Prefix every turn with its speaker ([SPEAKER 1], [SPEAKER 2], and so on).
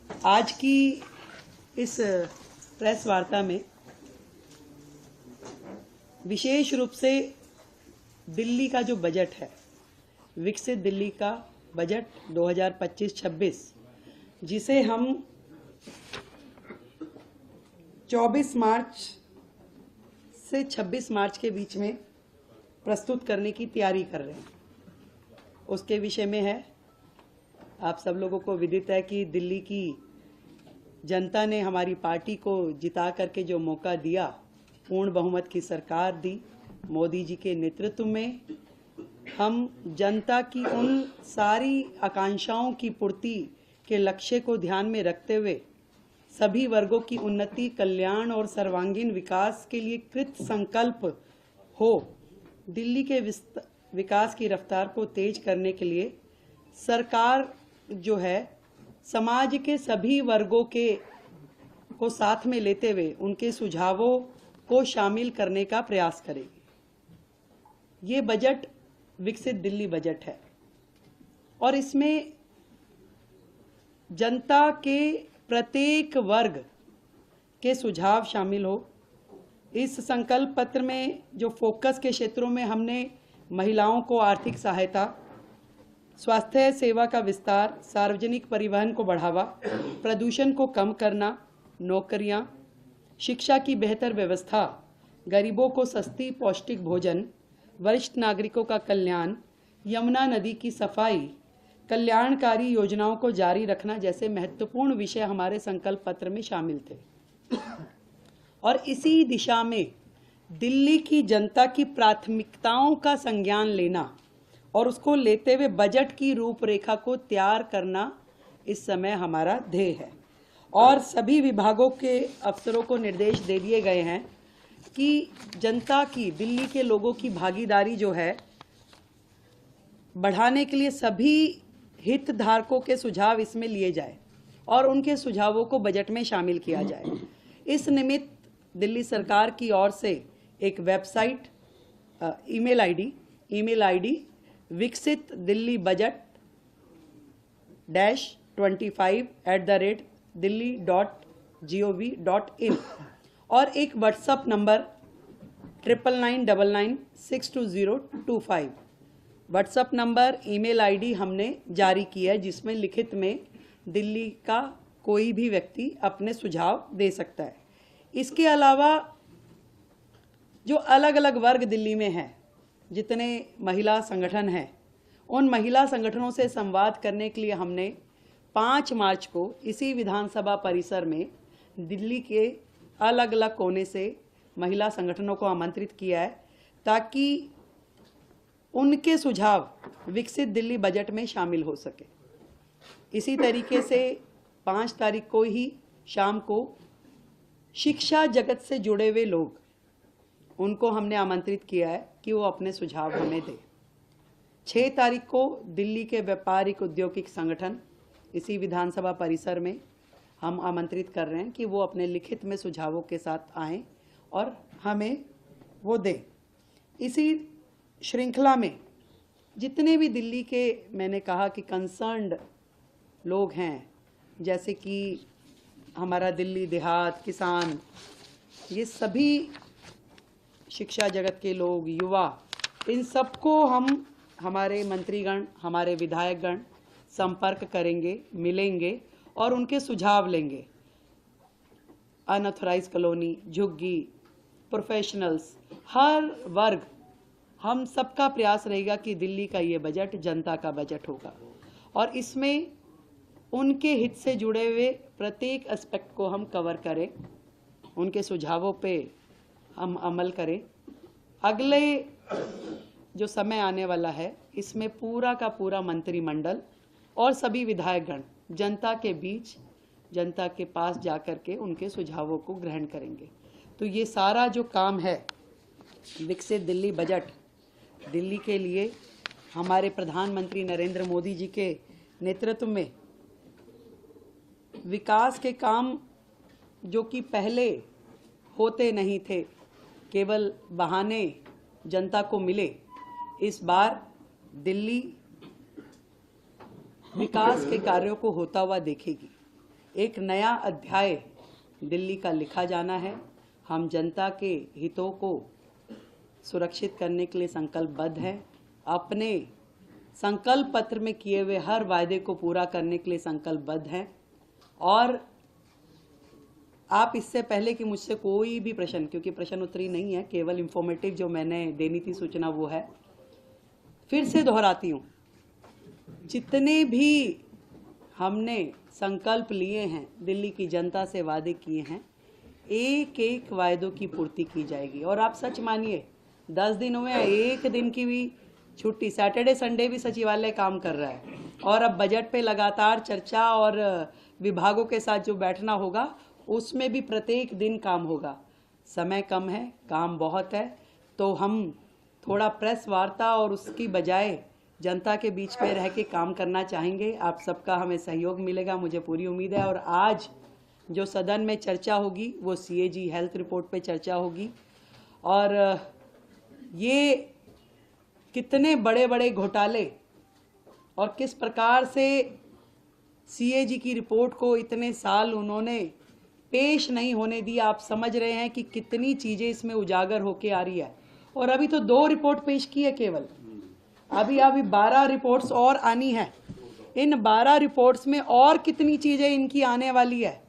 [SPEAKER 1] आज की इस प्रेस वार्ता में विशेष रूप से दिल्ली का जो बजट है, विकसित दिल्ली का बजट 2025-26, जिसे हम 24 मार्च से 26 मार्च के बीच में प्रस्तुत करने की तैयारी कर रहे हैं, उसके विषय में है। आप सब लोगों को विदित है कि दिल्ली की जनता ने हमारी पार्टी को जिता करके जो मौका दिया, पूर्ण बहुमत की सरकार दी मोदी जी के नेतृत्व में, हम जनता की उन सारी आकांक्षाओं की पूर्ति के लक्ष्य को ध्यान में रखते हुए सभी वर्गों की उन्नति, कल्याण और सर्वांगीण विकास के लिए कृत संकल्प हो दिल्ली के विकास की रफ्तार को तेज करने के लिए सरकार जो है समाज के सभी वर्गों को साथ में लेते हुए उनके सुझावों को शामिल करने का प्रयास करेगी। ये बजट विकसित दिल्ली बजट है और इसमें जनता के प्रत्येक वर्ग के सुझाव शामिल हो। इस संकल्प पत्र में जो फोकस के क्षेत्रों में हमने महिलाओं को आर्थिक सहायता, स्वास्थ्य सेवा का विस्तार, सार्वजनिक परिवहन को बढ़ावा, प्रदूषण को कम करना, नौकरियां, शिक्षा की बेहतर व्यवस्था, गरीबों को सस्ती पौष्टिक भोजन, वरिष्ठ नागरिकों का कल्याण, यमुना नदी की सफाई, कल्याणकारी योजनाओं को जारी रखना जैसे महत्वपूर्ण विषय हमारे संकल्प पत्र में शामिल थे। और इसी दिशा में दिल्ली की जनता की प्राथमिकताओं का संज्ञान लेना और उसको लेते हुए बजट की रूपरेखा को तैयार करना इस समय हमारा ध्येय है। और सभी विभागों के अफसरों को निर्देश दे दिए गए हैं कि जनता की, दिल्ली के लोगों की भागीदारी जो है बढ़ाने के लिए सभी हितधारकों के सुझाव इसमें लिए जाए और उनके सुझावों को बजट में शामिल किया जाए। इस निमित्त दिल्ली सरकार की ओर से एक वेबसाइट, ईमेल आईडी विकसित दिल्ली बजट -25@delhi.gov.in और एक WhatsApp number 9999962025 WhatsApp number, email ID हमने जारी की है, जिसमें लिखित में दिल्ली का कोई भी व्यक्ति अपने सुझाव दे सकता है। इसके अलावा जो अलग अलग वर्ग दिल्ली में हैं, जितने महिला संगठन हैं, उन महिला संगठनों से संवाद करने के लिए हमने 5 मार्च को इसी विधानसभा परिसर में दिल्ली के अलग अलग कोने से महिला संगठनों को आमंत्रित किया है, ताकि उनके सुझाव विकसित दिल्ली बजट में शामिल हो सके। इसी तरीके से 5 तारीख को ही शाम को शिक्षा जगत से जुड़े हुए लोग, उनको हमने आमंत्रित किया है कि वो अपने सुझाव हमें दें। 6 तारीख को दिल्ली के व्यापारिक औद्योगिक संगठन इसी विधानसभा परिसर में हम आमंत्रित कर रहे हैं कि वो अपने लिखित में सुझावों के साथ आएं और हमें वो दें। इसी श्रृंखला में जितने भी दिल्ली के, मैंने कहा कि कंसर्न्ड लोग हैं, जैसे कि हमारा दिल्ली देहात, किसान, ये सभी शिक्षा जगत के लोग, युवा, इन सबको हम, हमारे मंत्रीगण, हमारे विधायकगण संपर्क करेंगे, मिलेंगे और उनके सुझाव लेंगे। अनऑथराइज कॉलोनी, झुग्गी, प्रोफेशनल्स, हर वर्ग, हम सबका प्रयास रहेगा कि दिल्ली का ये बजट जनता का बजट होगा और इसमें उनके हित से जुड़े हुए प्रत्येक एस्पेक्ट को हम कवर करें, उनके सुझावों पे हम अमल करें। अगले जो समय आने वाला है, इसमें पूरा का पूरा मंत्रिमंडल और सभी विधायकगण जनता के बीच, जनता के पास जाकर के उनके सुझावों को ग्रहण करेंगे। तो ये सारा जो काम है विकसित दिल्ली बजट, दिल्ली के लिए हमारे प्रधानमंत्री नरेंद्र मोदी जी के नेतृत्व में विकास के काम जो कि पहले होते नहीं थे, केवल बहाने जनता को मिले, इस बार दिल्ली विकास के कार्यों को होता हुआ देखेगी। एक नया अध्याय दिल्ली का लिखा जाना है। हम जनता के हितों को सुरक्षित करने के लिए संकल्पबद्ध हैं। अपने संकल्प पत्र में किए हुए हर वायदे को पूरा करने के लिए संकल्पबद्ध हैं। और आप इससे पहले कि मुझसे कोई भी प्रश्न, क्योंकि प्रश्न उत्तरी नहीं है, केवल इंफॉर्मेटिव जो मैंने देनी थी सूचना वो है, फिर से दोहराती हूँ, जितने भी हमने संकल्प लिए हैं, दिल्ली की जनता से वादे किए हैं, एक एक वायदों की पूर्ति की जाएगी। और आप सच मानिए 10 दिन हुए, एक दिन की भी छुट्टी, सैटरडे संडे भी सचिवालय काम कर रहा है। और अब बजट पे लगातार चर्चा और विभागों के साथ जो बैठना होगा उसमें भी प्रत्येक दिन काम होगा। समय कम है, काम बहुत है, तो हम थोड़ा प्रेस वार्ता और उसकी बजाय जनता के बीच में रह के काम करना चाहेंगे। आप सबका हमें सहयोग मिलेगा, मुझे पूरी उम्मीद है। और आज जो सदन में चर्चा होगी वो CAG हेल्थ रिपोर्ट पे चर्चा होगी। और ये कितने बड़े बड़े घोटाले और किस प्रकार से CAG की रिपोर्ट को इतने साल उन्होंने पेश नहीं होने दी, आप समझ रहे हैं कि कितनी चीज़ें इसमें उजागर होके आ रही है। और अभी तो 2 रिपोर्ट पेश की है केवल, अभी 12 रिपोर्ट्स और आनी है। इन 12 रिपोर्ट्स में और कितनी चीज़ें इनकी आने वाली है।